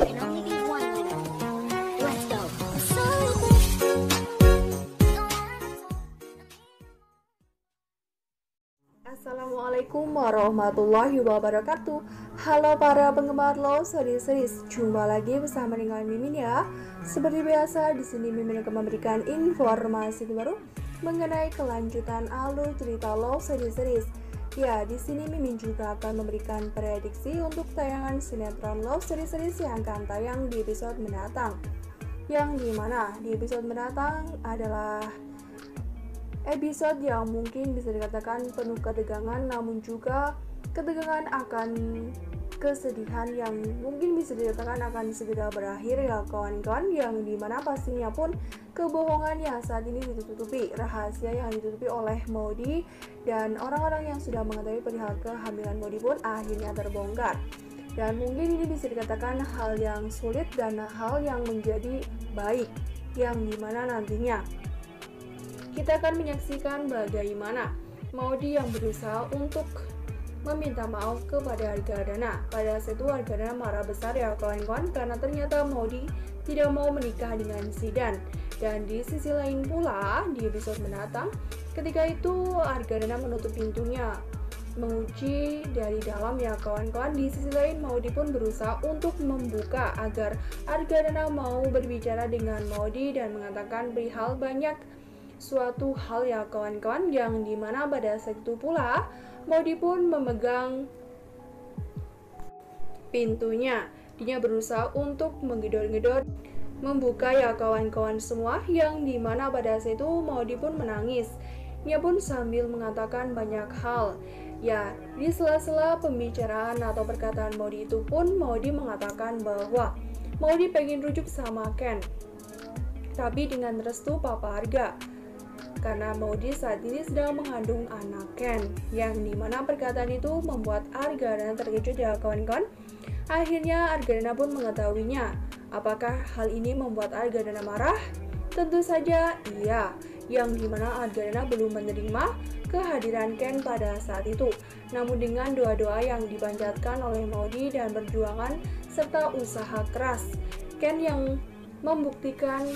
There can only be one winner. Let's go. Assalamualaikum warahmatullahi wabarakatuh. Halo para penggemar Love Series, jumpa lagi bersama dengan Mimin ya. Seperti biasa, di sini Mimin akan memberikan informasi terbaru mengenai kelanjutan alur cerita Love Series. Ya, di sini Mimin juga akan memberikan prediksi untuk tayangan sinetron Love Series yang akan tayang di episode mendatang. Yang dimana di episode mendatang adalah episode yang mungkin bisa dikatakan penuh ketegangan, namun juga ketegangan akan kesedihan yang mungkin bisa dikatakan akan segera berakhir ya kawan-kawan, yang dimana pastinya pun kebohongan yang saat ini ditutupi, rahasia yang ditutupi oleh Maudy dan orang-orang yang sudah mengetahui perihal kehamilan Maudy pun akhirnya terbongkar. Dan mungkin ini bisa dikatakan hal yang sulit dan hal yang menjadi baik, yang dimana nantinya kita akan menyaksikan bagaimana Maudy yang berusaha untuk meminta maaf kepada Argadana. Pada saat itu Argadana marah besar ya kawan-kawan, karena ternyata Maudy tidak mau menikah dengan Zidan. Dan di sisi lain pula di episode mendatang, ketika itu Argadana menutup pintunya, menguji dari dalam ya kawan-kawan. Di sisi lain Maudy pun berusaha untuk membuka agar Argadana mau berbicara dengan Maudy dan mengatakan perihal banyak suatu hal ya kawan-kawan, yang dimana pada saat itu pula Maudy pun memegang pintunya. Dia berusaha untuk menggedor-gedor membuka ya kawan-kawan semua, yang dimana pada saat itu Maudy pun menangis. Dia pun sambil mengatakan banyak hal. Ya, di sela-sela pembicaraan atau perkataan Maudy itu pun Maudy mengatakan bahwa Maudy pengen rujuk sama Ken, tapi dengan restu Papa Arga, karena Maudy saat ini sedang mengandung anak Ken, yang dimana perkataan itu membuat Argadana terkejut ya kawan-kawan. Akhirnya Argadana pun mengetahuinya. Apakah hal ini membuat Argadana marah? Tentu saja iya, yang dimana Argadana belum menerima kehadiran Ken pada saat itu. Namun dengan doa-doa yang dipanjatkan oleh Maudy dan perjuangan serta usaha keras Ken yang membuktikan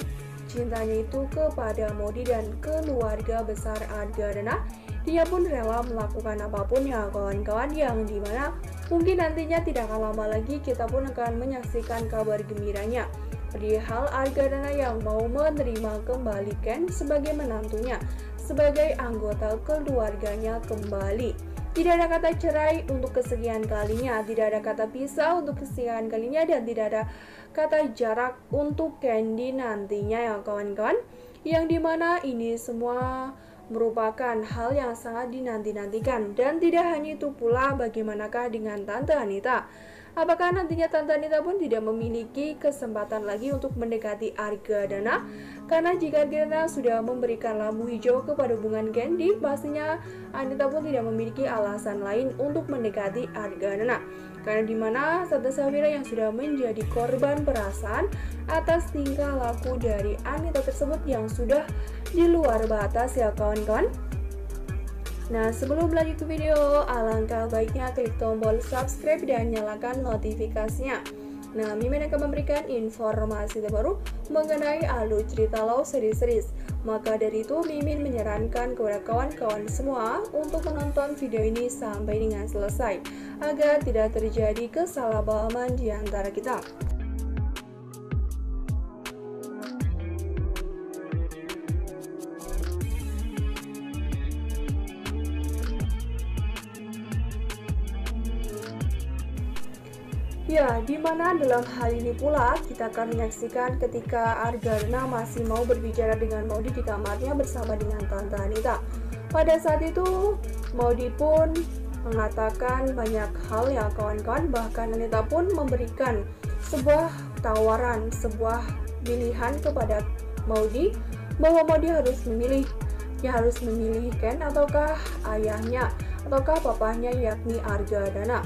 cintanya itu kepada Maudy dan keluarga besar Argadana, dia pun rela melakukan apapun ya kawan-kawan, yang dimana mungkin nantinya tidak akan lama lagi kita pun akan menyaksikan kabar gembiranya perihal Argadana yang mau menerima kembali Ken sebagai menantunya, sebagai anggota keluarganya kembali. Tidak ada kata cerai untuk kesekian kalinya, tidak ada kata pisah untuk kesekian kalinya, dan tidak ada kata jarak untuk Candy nantinya ya kawan-kawan, yang dimana ini semua merupakan hal yang sangat dinanti-nantikan. Dan tidak hanya itu pula, bagaimanakah dengan Tante Anita? Apakah nantinya Tante Anita pun tidak memiliki kesempatan lagi untuk mendekati Argadana? Karena jika Argadana sudah memberikan lampu hijau kepada hubungan Candy, pastinya Anita pun tidak memiliki alasan lain untuk mendekati Argadana. Karena dimana Tante Safira yang sudah menjadi korban perasaan atas tingkah laku dari Anita tersebut yang sudah di luar batas ya kawan-kawan. Nah, sebelum lanjut ke video, alangkah baiknya klik tombol subscribe dan nyalakan notifikasinya. Nah, Mimin akan memberikan informasi terbaru mengenai alur cerita Love Series. Maka dari itu, Mimin menyarankan kepada kawan-kawan semua untuk menonton video ini sampai dengan selesai, agar tidak terjadi kesalahpahaman di antara kita. Ya, dimana dalam hal ini pula kita akan menyaksikan ketika Argadana masih mau berbicara dengan Maudy di kamarnya bersama dengan Tante Anita. Pada saat itu, Maudy pun mengatakan banyak hal ya kawan-kawan, bahkan Anita pun memberikan sebuah tawaran, sebuah pilihan kepada Maudy, bahwa Maudy harus memilih. Dia harus memilih Ken ataukah ayahnya, ataukah papahnya, yakni Argadana.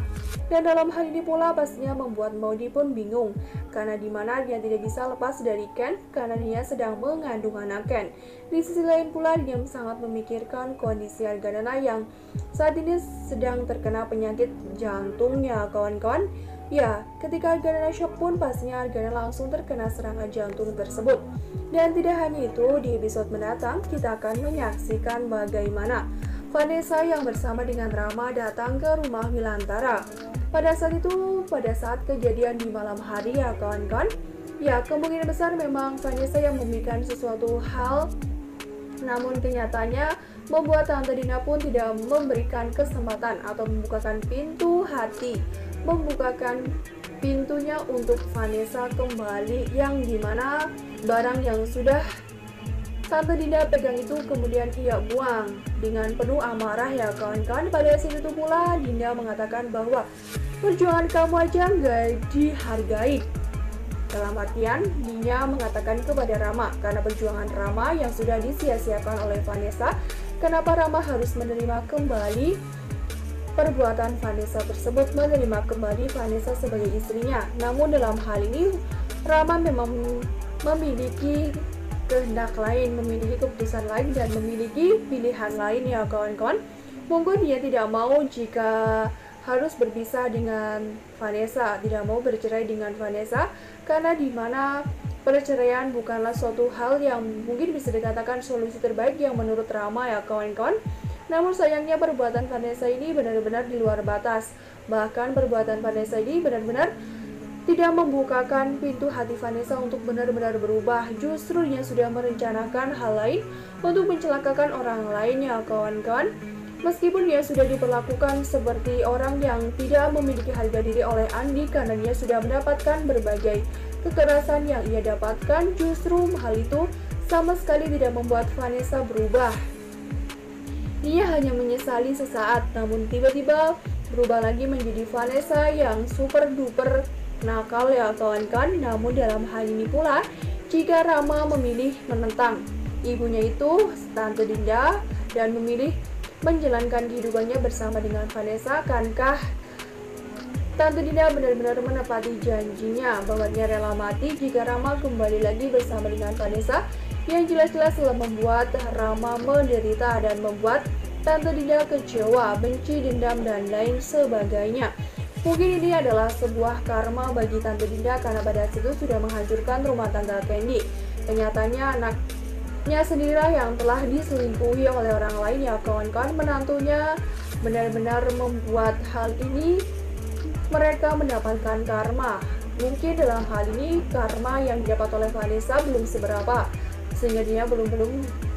Dan dalam hal ini pula pastinya membuat Maudy pun bingung, karena dimana dia tidak bisa lepas dari Ken karena dia sedang mengandung anak Ken. Di sisi lain pula dia sangat memikirkan kondisi Argadana yang saat ini sedang terkena penyakit jantungnya kawan-kawan, Ya, ketika Argana shock pun pastinya Argana langsung terkena serangan jantung tersebut. Dan tidak hanya itu, di episode mendatang kita akan menyaksikan bagaimana Vanessa yang bersama dengan Rama datang ke rumah Wilantara. Pada saat kejadian di malam hari ya kawan-kawan, ya kemungkinan besar memang Vanessa yang memberikan sesuatu hal, namun kenyataannya membuat Tante Dina pun tidak memberikan kesempatan atau membukakan pintu hati, membukakan pintunya untuk Vanessa kembali, yang dimana barang yang sudah Tante Dinda pegang itu kemudian ia buang dengan penuh amarah ya kawan-kawan. Pada saat itu pula Dinda mengatakan bahwa perjuangan kamu aja nggak dihargai. Dalam artian, Dinda mengatakan kepada Rama, karena perjuangan Rama yang sudah disia-siakan oleh Vanessa, kenapa Rama harus menerima kembali perbuatan Vanessa tersebut, menerima kembali Vanessa sebagai istrinya. Namun dalam hal ini, Rama memang memiliki kehendak lain, memiliki keputusan lain, dan memiliki pilihan lain ya kawan-kawan. Mungkin dia tidak mau jika harus berpisah dengan Vanessa, tidak mau bercerai dengan Vanessa, karena dimana perceraian bukanlah suatu hal yang mungkin bisa dikatakan solusi terbaik yang menurut Rama ya kawan-kawan. Namun sayangnya perbuatan Vanessa ini benar-benar di luar batas. Bahkan perbuatan Vanessa ini benar-benar tidak membukakan pintu hati Vanessa untuk benar-benar berubah. Justru dia sudah merencanakan hal lain untuk mencelakakan orang lain ya kawan-kawan. Meskipun dia sudah diperlakukan seperti orang yang tidak memiliki harga diri oleh Andi karena dia sudah mendapatkan berbagai kekerasan yang ia dapatkan, justru hal itu sama sekali tidak membuat Vanessa berubah. Dia hanya menyesali sesaat, namun tiba-tiba berubah lagi menjadi Vanessa yang super duper nakal ya kawan-kawan. Namun dalam hal ini pula, jika Rama memilih menentang ibunya itu, Tante Dinda, dan memilih menjalankan kehidupannya bersama dengan Vanessa, akankah Tante Dinda benar-benar menepati janjinya bahwa dia rela mati jika Rama kembali lagi bersama dengan Vanessa, yang jelas-jelas telah membuat Rama menderita dan membuat Tante Dinda kecewa, benci, dendam, dan lain sebagainya. Mungkin ini adalah sebuah karma bagi Tante Dinda karena pada saat itu sudah menghancurkan rumah tangga Candy. Kenyataannya anaknya sendirilah yang telah diselingkuhi oleh orang lain ya kawan-kawan. Menantunya benar-benar membuat hal ini mereka mendapatkan karma. Mungkin dalam hal ini karma yang didapat oleh Vanessa belum seberapa, sehingga dia belum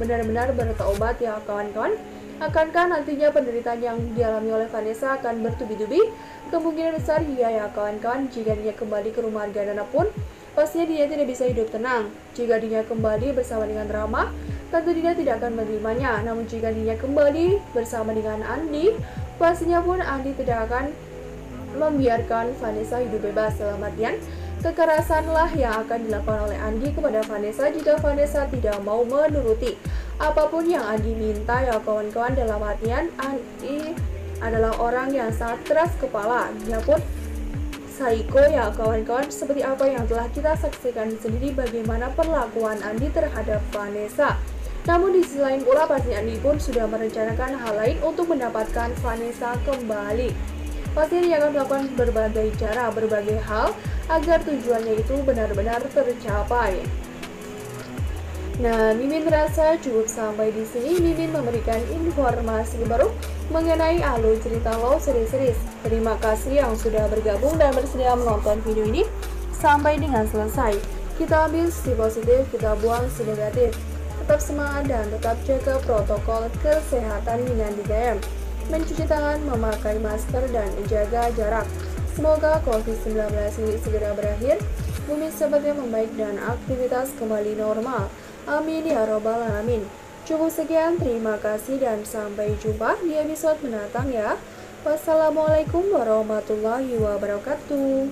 benar-benar bertaubat ya kawan-kawan. Akankah nantinya penderitaan yang dialami oleh Vanessa akan bertubi-tubi? Kemungkinan besar iya ya kawan-kawan. Jika dia kembali ke rumah Argana pun pastinya dia tidak bisa hidup tenang. Jika dia kembali bersama dengan Rama, Tante Dinda tidak akan menerimanya. Namun jika dia kembali bersama dengan Andi, pastinya pun Andi tidak akan membiarkan Vanessa hidup bebas. Dalam artian, kekerasanlah yang akan dilakukan oleh Andi kepada Vanessa jika Vanessa tidak mau menuruti apapun yang Andi minta ya kawan-kawan. Dalam artian, Andi adalah orang yang sangat keras kepala. Dia pun psycho ya kawan-kawan, seperti apa yang telah kita saksikan sendiri bagaimana perlakuan Andi terhadap Vanessa. Namun di sisi lain pula pasti Andi pun sudah merencanakan hal lain untuk mendapatkan Vanessa kembali. Pasti dia akan melakukan berbagai cara, berbagai hal agar tujuannya itu benar-benar tercapai. Nah, Mimin rasa cukup sampai di sini. Mimin memberikan informasi baru mengenai alur cerita Love Series. Terima kasih yang sudah bergabung dan bersedia menonton video ini sampai dengan selesai. Kita ambil sisi positif, kita buang sisi negatif. Tetap semangat dan tetap jaga protokol kesehatan dengan 3M. Mencuci tangan, memakai masker, dan jaga jarak. Semoga COVID-19 ini segera berakhir, bumi secepatnya membaik dan aktivitas kembali normal. Amin ya robbal alamin. Cukup sekian, terima kasih dan sampai jumpa di episode mendatang ya. Wassalamualaikum warahmatullahi wabarakatuh.